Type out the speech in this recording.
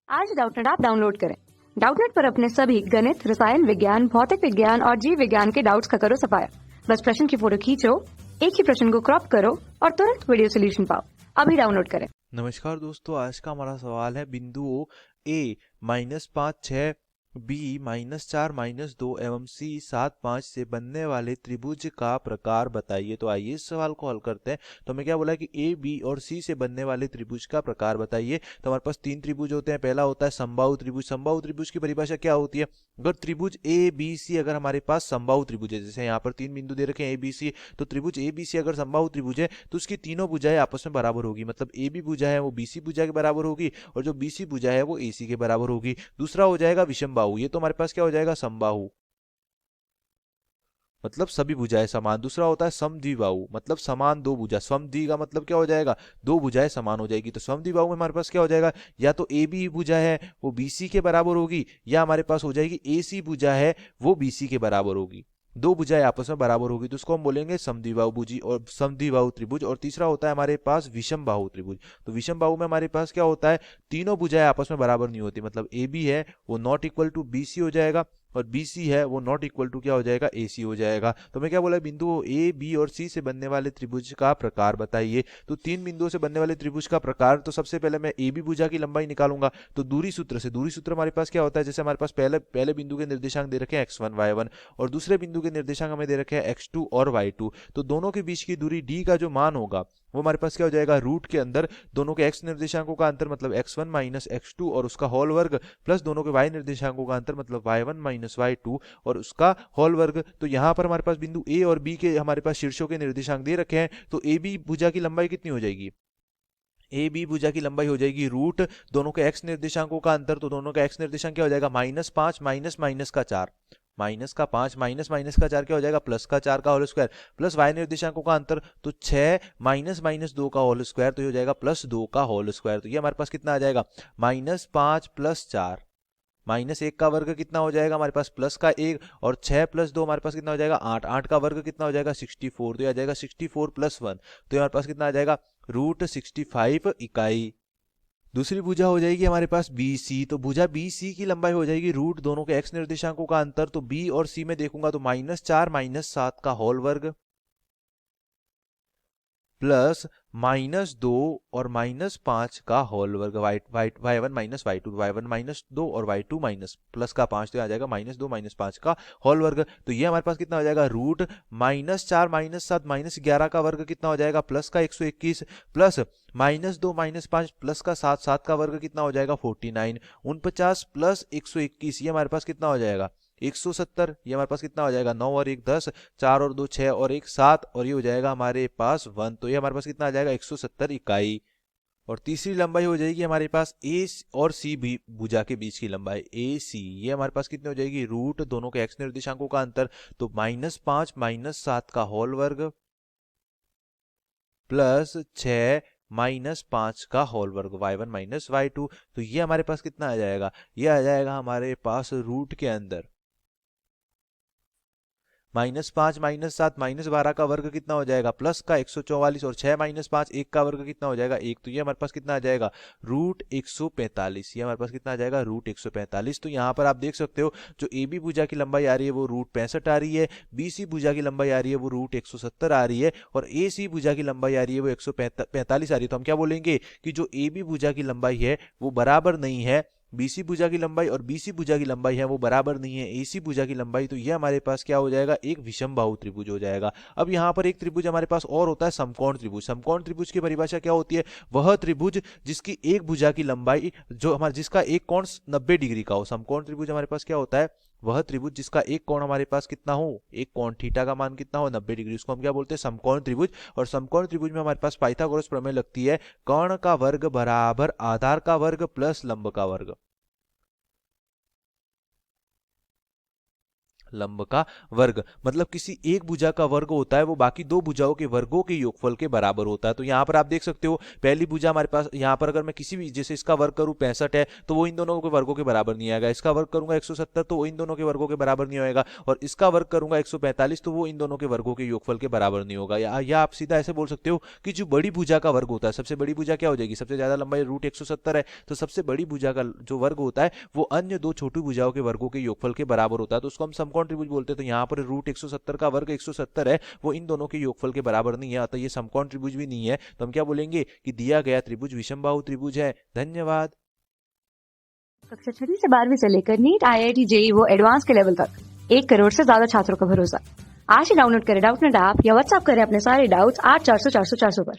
आज Doubtnut app download करें। Doubtnut पर अपने सभी गणित, रसायन विज्ञान, भौतिक विज्ञान और जीव विज्ञान के डाउट्स का करो सफाया। बस प्रश्न की फोटो खींचो, एक ही प्रश्न को क्रॉप करो और तुरंत वीडियो सोल्यूशन पाओ। अभी डाउनलोड करें। नमस्कार दोस्तों, आज का हमारा सवाल है बिंदुओं ए -5 6 बी -4 -2 एवं सी 7 5 से बनने वाले त्रिभुज का प्रकार बताइए। तो आइए इस सवाल को हल करते हैं। तो हमें क्या बोला है कि ए बी और सी से बनने वाले त्रिभुज का प्रकार बताइए। तो हमारे पास तीन त्रिभुज होते हैं। पहला होता है समबाहु त्रिभुज। समबाहु त्रिभुज की परिभाषा क्या होती है? अगर त्रिभुज ए बी सी अगर हमारे पास समबाहु त्रिभुज है, जैसे यहाँ पर तीन बिंदु दे रखे हैं ए बी सी, तो त्रिभुज ए बी सी अगर समबाहु त्रिभुज है तो उसकी तीनों भुजाएं आपस में बराबर होगी। मतलब ए बी भुजा है वो बी सी भुजा के बराबर होगी और जो बी सी भुजा है वो ए सी के बराबर होगी। दूसरा हो जाएगा विषमबाहु। ये तो हमारे पास क्या हो जाएगा? समबाहु, मतलब सभी भुजाएं समान। दूसरा होता है समद्विबाहु, मतलब समान दो भुजा। समद्वि का मतलब क्या हो जाएगा? दो भुजाएं समान हो जाएगी। तो समद्विबाहु में हमारे पास क्या हो जाएगा? या तो ए बी भुजा है वो बी सी के बराबर होगी, या हमारे पास हो जाएगी ए सी भुजा है वो बी सी के बराबर होगी। दो भुजाएं आपस में बराबर होगी तो उसको हम बोलेंगे समद्विबाहु भुजी और समद्विबाहु त्रिभुज। और तीसरा होता है हमारे पास विषमबाहु त्रिभुज। तो विषमबाहु में हमारे पास क्या होता है? तीनों भुजाएं आपस में बराबर नहीं होती। मतलब ए बी है वो not equal to B C हो जाएगा और बी सी है वो नॉट इक्वल टू क्या हो जाएगा? ए सी हो जाएगा। तो मैं क्या बोला? बिंदु ए बी और सी से बनने वाले त्रिभुज का प्रकार बताइए। तो तीन बिंदुओं से बनने वाले त्रिभुज का प्रकार, तो सबसे पहले मैं ए बी भुजा की लंबाई निकालूंगा। तो दूरी सूत्र से, दूरी सूत्र हमारे पास क्या होता है? जैसे हमारे पास पहले बिंदु के निर्देशांक दे रखे हैं x1 y1 और दूसरे बिंदु के निर्देशांक हमें दे रखे हैं x2 और y2। तो दोनों के बीच की दूरी d का जो मान होगा वो हमारे पास क्या हो जाएगा? रूट के अंदर दोनों के x निर्देशांकों का अंतर मतलब x1 माइनस x2 और उसका होल वर्ग प्लस दोनों के y निर्देशांकों का अंतर मतलब y1 माइनस y2 और उसका होल वर्ग। तो यहाँ पर हमारे पास बिंदु ए और बी के हमारे पास शीर्षों के निर्देशांक दे रखे हैं। तो ए बी भुजा की लंबाई कितनी हो जाएगी? ए बी भुजा की लंबाई हो जाएगी रूट दोनों के एक्स निर्देशांकों का अंतर। तो दोनों का एक्स निर्देशांक क्या हो जाएगा? -5 माइनस माइनस का 4, माइनस का 5 माइनस माइनस का 4 क्या हो जाएगा? प्लस का 4 का होल स्क्वायर प्लस वाई निर्देशांकों का अंतर तो 6 माइनस माइनस 2 का होल स्क्वायर, तो ये हो जाएगा +2 का होल स्क्वायर। तो ये हमारे पास कितना आ जाएगा? -5 + 4 -1 का वर्ग कितना हो जाएगा? हमारे पास प्लस का 1 और 6 + 2 हमारे पास कितना हो जाएगा? 8, 8 का वर्ग कितना हो जाएगा? 64। तो ये आ जाएगा 64 + 1, तो ये हमारे पास कितना आ जाएगा? √65 इकाई। दूसरी भुजा हो जाएगी हमारे पास बी सी। तो भुजा बी सी की लंबाई हो जाएगी रूट दोनों के एक्स निर्देशांकों का अंतर। तो बी और सी में देखूंगा तो -4 -7 का होल वर्ग प्लस -2 और -5 का होल वर्ग, y1 माइनस y2, y1 -2 और y2 माइनस प्लस का 5, तो आ जाएगा -2 -5 का होल वर्ग। तो ये हमारे पास कितना हो जाएगा? रूट -4 -7 -11 का वर्ग कितना हो जाएगा? प्लस का 121 प्लस -2 -5 प्लस का 7, 7 का वर्ग कितना हो जाएगा? 49, 49 प्लस 121 ये हमारे पास कितना हो जाएगा? 170। ये हमारे पास कितना हो जाएगा? 9 और 1 10, 4 और 2 6 और 1 7 और ये हो जाएगा हमारे पास 1। तो ये हमारे पास कितना आ जाएगा? 170 इकाई। और तीसरी लंबाई हो जाएगी हमारे पास ए और सी भी भुजा के बीच की लंबाई ए सी। ये हमारे पास कितनी हो जाएगी? रूट दोनों के एक्स निर्देशांकों का अंतर तो -5 -7 का होल वर्ग प्लस 6 -5 का होल वर्ग y1 माइनस y2। तो ये हमारे पास कितना आ जाएगा? ये आ जाएगा हमारे पास रूट के अंदर -5 -7 -12 का वर्ग कितना हो जाएगा? प्लस का 144 और 6 -5 1 का वर्ग कितना हो जाएगा? 1। तो ये हमारे पास कितना आ जाएगा? √145। ये हमारे पास कितना आ जाएगा? √145। तो यहाँ पर आप देख सकते हो जो ए बी भुजा की लंबाई आ रही है वो √65 आ रही है, बी सी भुजा की लंबाई आ रही है वो √170 आ रही है और ए सी भुजा की लंबाई आ रही है वो 145 आ रही है। तो हम क्या बोलेंगे कि जो ए बी भुजा की लंबाई है वो बराबर नहीं है बीसी भुजा की लंबाई और बीसी भुजा की लंबाई है वो बराबर नहीं है एसी भुजा की लंबाई। तो ये हमारे पास क्या हो जाएगा? एक विषमबाहु त्रिभुज हो जाएगा। अब यहाँ पर एक त्रिभुज हमारे पास और होता है समकोण त्रिभुज। समकोण त्रिभुज की परिभाषा क्या होती है? वह त्रिभुज जिसकी एक भुजा की लंबाई जो हमारे जिसका एक कोण 90 डिग्री का हो। समकोण त्रिभुज हमारे पास क्या होता है? वह त्रिभुज जिसका एक कोण हमारे पास कितना हो? एक कोण थीटा का मान कितना हो? 90 डिग्री। उसको हम क्या बोलते हैं? समकोण त्रिभुज। और समकोण त्रिभुज में हमारे पास पाइथागोरस प्रमेय लगती है, कर्ण का वर्ग बराबर आधार का वर्ग प्लस लंब का वर्ग। लंब का वर्ग मतलब किसी एक भुजा का वर्ग होता है वो बाकी दो भुजाओं के वर्गों के योगफल के बराबर होता है। तो यहाँ पर आप देख सकते हो पहली भुजा हमारे पास, यहाँ पर अगर मैं किसी भी, जैसे इसका वर्ग करूँ 65 है तो वो इन दोनों के वर्गों के बराबर नहीं आएगा, इसका वर्ग करूंगा 170 तो वो इन दोनों के वर्गों के बराबर नहीं होगा, और इसका वर्ग करूंगा 145 तो वो इन दोनों के वर्गों के योगफल के बराबर नहीं होगा। या आप सीधा ऐसे बोल सकते हो कि जो बड़ी भुजा का वर्ग होता है, सबसे बड़ी भुजा क्या हो जाएगी, सबसे ज्यादा लंबाई √170 है, तो सबसे बड़ी भुजा का जो वर्ग होता है वो अन्य दो छोटी भुजाओं के वर्गों के योगफल के बराबर होता है, तो उसको हम समकोण त्रिभुज बोलते हैं। तो यहाँ पर √170 का वर्ग 170 है, वो इन दोनों के योगफल के बराबर नहीं है, अतः ये समकोण त्रिभुज भी नहीं है। तो हम क्या बोलेंगे कि दिया गया त्रिभुज विषमबाहु त्रिभुज है। धन्यवाद। कक्षा 6वीं से 12वीं से लेकर नीट, IIT, JEE वो एडवांस के लेवल तक 1 करोड़ से ज्यादा छात्रों का भरोसा। आज ही डाउनलोड करें डाउटनेट ऐप या व्हाट्सएप करें अपने सारे डाउट्स 8400 400 400 पर।